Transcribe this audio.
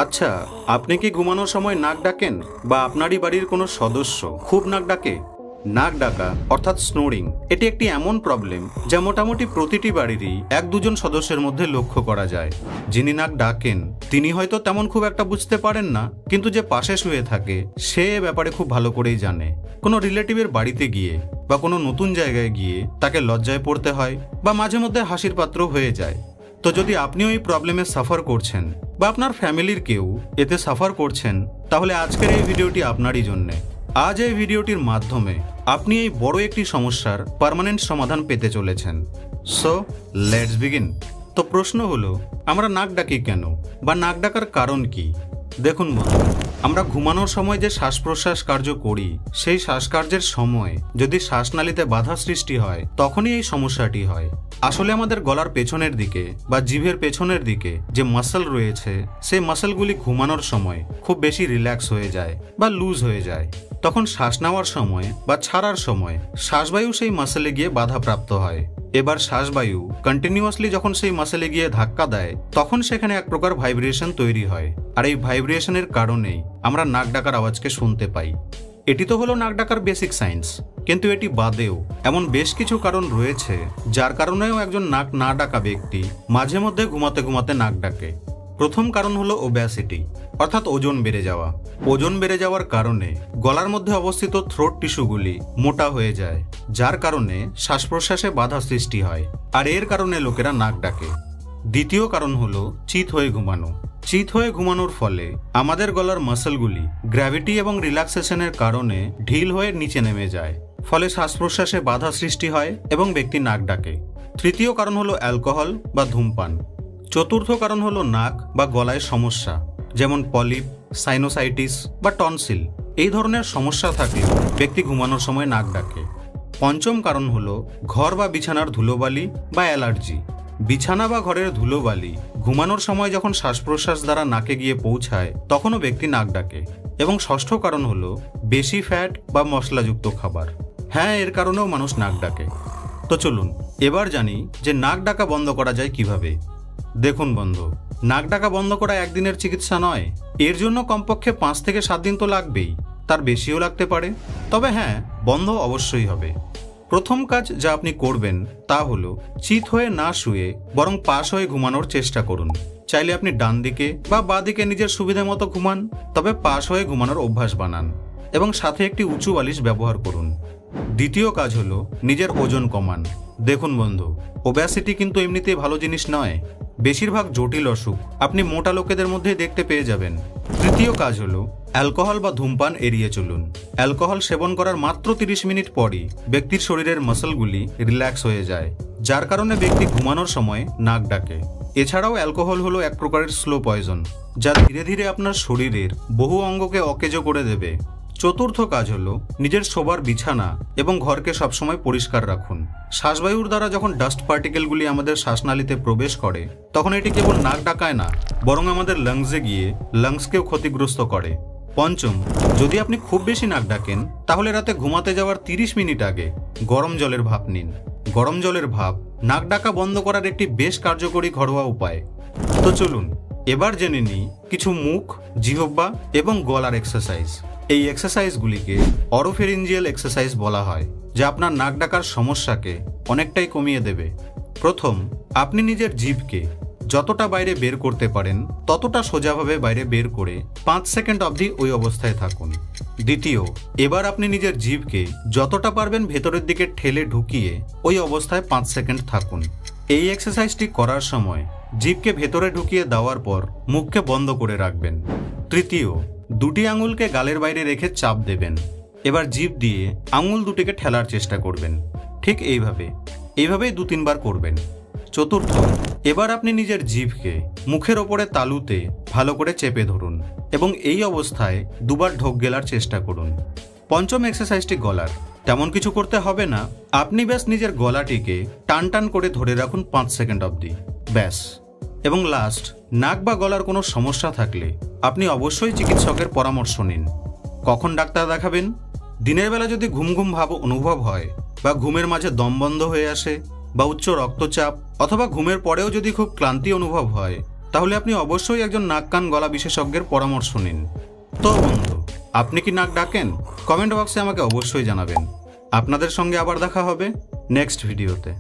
আচ্ছা, আপনি কি ঘুমানোর সময় নাক ডাকেন বা আপনারই বাড়ির কোনো সদস্য খুব নাক ডাকে? নাক ডাকা অর্থাৎ স্নোরিং এটি একটি এমন প্রবলেম যা মোটামুটি প্রতিটি বাড়িরই 1-2 জন সদস্যের মধ্যে লক্ষ্য করা যায়। যিনি নাক ডাকেন তিনি হয়তো তেমন খুব একটা বুঝতে পারেন না, কিন্তু যে পাশে শুয়ে থাকে সে এ ব্যাপারে খুব ভালো করেই জানে। কোনো রিলেটিভের বাড়িতে গিয়ে বা কোনো নতুন জায়গায় গিয়ে তাকে লজ্জায় পড়তে হয় বা মাঝে মধ্যে হাসির পাত্র হয়ে যায়। তো যদি আপনিও এই প্রবলেমে সাফার করছেন বা আপনার ফ্যামিলির কেউ এতে সাফার করছেন, তাহলে আজকের এই ভিডিওটি আপনারই জন্য। আজ এই ভিডিওটির মাধ্যমে আপনি এই বড় একটি সমস্যার পার্মানেন্ট সমাধান পেতে চলেছেন। So let's begin. তো প্রশ্ন হলো, আমরা নাক ডাকি কেন বা নাক ডাকার কারণ কি? দেখুন বন্ধু, আমরা ঘুমানোর সময় যে শ্বাস প্রশ্বাস কার্য করি সেই শ্বাসকার্যের সময় যদি শ্বাসনালীতে বাধা সৃষ্টি হয় তখনই এই সমস্যাটি হয়। আসলে আমাদের গলার পেছনের দিকে বা জিভের পেছনের দিকে যে মাসল রয়েছে সেই মাসলগুলি ঘুমানোর সময় খুব বেশি রিল্যাক্স হয়ে যায় বা লুজ হয়ে যায়। তখন শ্বাস নেওয়ার সময় বা ছাড়ার সময় শ্বাসবায়ু সেই মাসলে গিয়ে বাধাপ্রাপ্ত হয়। এবার শ্বাসবায়ু কন্টিনিউয়াসলি যখন সেই মাসলে গিয়ে ধাক্কা দেয় তখন সেখানে এক প্রকার ভাইব্রেশন তৈরি হয়, আর এই ভাইব্রেশনের কারণেই আমরা নাক ডাকার আওয়াজকে শুনতে পাই। এটি তো হলো নাক ডাকার বেসিক সায়েন্স, কিন্তু এটি বাদেও এমন বেশ কিছু কারণ রয়েছে যার কারণেও একজন নাক না ডাকা ব্যক্তি মাঝে মধ্যে ঘুমাতে ঘুমাতে নাক ডাকে। প্রথম কারণ হলো ওবেসিটি, অর্থাৎ ওজন বেড়ে যাওয়া। ওজন বেড়ে যাওয়ার কারণে গলার মধ্যে অবস্থিত থ্রোট টিস্যুগুলি মোটা হয়ে যায়, যার কারণে শ্বাস প্রশ্বাসে বাধা সৃষ্টি হয়, আর এর কারণে লোকেরা নাক ডাকে। দ্বিতীয় কারণ হলো চিত হয়ে ঘুমানো। চিত হয়ে ঘুমানোর ফলে আমাদের গলার মাসলগুলি গ্র্যাভিটি এবং রিল্যাক্সেশনের কারণে ঢিল হয়ে নিচে নেমে যায়, ফলে শ্বাস প্রশ্বাসে বাধা সৃষ্টি হয় এবং ব্যক্তি নাক ডাকে। তৃতীয় কারণ হলো অ্যালকোহল বা ধূমপান। চতুর্থ কারণ হলো নাক বা গলায় সমস্যা, যেমন পলিপ, সাইনোসাইটিস বা টনসিল। এই ধরনের সমস্যা থাকলে ব্যক্তি ঘুমানোর সময় নাক ডাকে। পঞ্চম কারণ হলো ঘর বা বিছানার ধুলোবালি বা অ্যালার্জি। বিছানা বা ঘরের ধুলোবালি ঘুমানোর সময় যখন শ্বাস প্রশ্বাস দ্বারা নাকে গিয়ে পৌঁছায় তখনও ব্যক্তি নাক ডাকে। এবং ষষ্ঠ কারণ হলো বেশি ফ্যাট বা মশলাযুক্ত খাবার। হ্যাঁ, এর কারণেও মানুষ নাক ডাকে। তো চলুন এবার জানি যে নাক ডাকা বন্ধ করা যায় কিভাবে। দেখুন বন্ধু, নাক ডাকা বন্ধ করা একদিনের চিকিৎসা নয়। এর জন্য কমপক্ষে 5 থেকে 7 দিন তো লাগবেই, তার বেশিও লাগতে পারে। তবে হ্যাঁ, বন্ধ অবশ্যই হবে। প্রথম কাজ যা আপনি করবেন তা হলো চিত হয়ে না শুয়ে বরং পাশ হয়ে ঘুমানোর চেষ্টা করুন। চাইলে আপনি ডান দিকে বা বাঁ দিকে নিজের সুবিধা মতো ঘুমান, তবে পাশ হয়ে ঘুমানোর অভ্যাস বানান এবং সাথে একটি উঁচু বালিশ ব্যবহার করুন। দ্বিতীয় কাজ হলো নিজের ওজন কমান। দেখুন বন্ধু, ওবেসিটি কিন্তু এমনিতেই ভালো জিনিস নয়। বেশিরভাগ জটিল অসুখ আপনি মোটা লোকেদের মধ্যে দেখতে পেয়ে যাবেন। তৃতীয় কাজ হলো অ্যালকোহল বা ধূমপান এড়িয়ে চলুন। অ্যালকোহল সেবন করার মাত্র 30 মিনিট পরই ব্যক্তির শরীরের মাসলগুলি রিল্যাক্স হয়ে যায়, যার কারণে ব্যক্তি ঘুমানোর সময় নাক ডাকে। এছাড়াও অ্যালকোহল হলো এক প্রকারের স্লো পয়জন, যা ধীরে ধীরে আপনার শরীরের বহু অঙ্গকে অকেজো করে দেবে। চতুর্থ কাজ হলো নিজের শোবার বিছানা এবং ঘরকে সবসময় পরিষ্কার রাখুন। শ্বাসবায়ুর দ্বারা যখন ডাস্ট পার্টিকেলগুলি আমাদের শ্বাসনালীতে প্রবেশ করে তখন এটি কেবল নাক ডাকায় না, বরং আমাদের লাংসে গিয়ে লাংসকেও ক্ষতিগ্রস্ত করে। পঞ্চম, যদি আপনি খুব বেশি নাক ডাকেন তাহলে রাতে ঘুমাতে যাওয়ার 30 মিনিট আগে গরম জলের ভাপ নিন। গরম জলের ভাপ নাক ডাকা বন্ধ করার একটি বেশ কার্যকরী ঘরোয়া উপায়। তো চলুন এবার জেনে নিই কিছু মুখ, জিহ্বা এবং গলার এক্সারসাইজ। এই এক্সারসাইজগুলিকে অরোফেরিঞ্জিয়াল এক্সারসাইজ বলা হয়, যা আপনার নাক ডাকার সমস্যাকে অনেকটাই কমিয়ে দেবে। প্রথম, আপনি নিজের জিভকে যতটা বাইরে বের করতে পারেন ততটা সোজাভাবে বাইরে বের করে 5 সেকেন্ড অবধি ওই অবস্থায় থাকুন। দ্বিতীয়, এবার আপনি নিজের জিভকে যতটা পারবেন ভেতরের দিকে ঠেলে ঢুকিয়ে ওই অবস্থায় 5 সেকেন্ড থাকুন। এই এক্সারসাইজটি করার সময় জিভকে ভেতরে ঢুকিয়ে দেওয়ার পর মুখকে বন্ধ করে রাখবেন। তৃতীয়, 2টি আঙুলকে গালের বাইরে রেখে চাপ দেবেন। এবার জিভ দিয়ে আঙুল দুটিকে ঠেলার চেষ্টা করবেন। ঠিক এইভাবেই 2-3 বার করবেন। চতুর্থ, এবার আপনি নিজের জিভকে মুখের ওপরে তালুতে ভালো করে চেপে ধরুন এবং এই অবস্থায় 2 বার ঢোক গেলার চেষ্টা করুন। পঞ্চম এক্সারসাইজটি গলার। তেমন কিছু করতে হবে না, আপনি ব্যাস নিজের গলাটিকে টান টান করে ধরে রাখুন 5 সেকেন্ড অবধি, ব্যাস। এবং লাস্ট, নাক বা গলার কোনো সমস্যা থাকলে আপনি অবশ্যই চিকিৎসকের পরামর্শ নিন। কখন ডাক্তার দেখাবেন? দিনের বেলা যদি ঘুম ঘুম ভাব অনুভব হয় বা ঘুমের মাঝে দম বন্ধ হয়ে আসে বা উচ্চ রক্তচাপ অথবা ঘুমের পরেও যদি খুব ক্লান্তি অনুভব হয় তাহলে আপনি অবশ্যই একজন নাক কান গলা বিশেষজ্ঞের পরামর্শ নিন। তো বন্ধু, আপনি কি নাক ডাকেন? কমেন্ট বক্সে আমাকে অবশ্যই জানাবেন। আপনাদের সঙ্গে আবার দেখা হবে নেক্সট ভিডিওতে।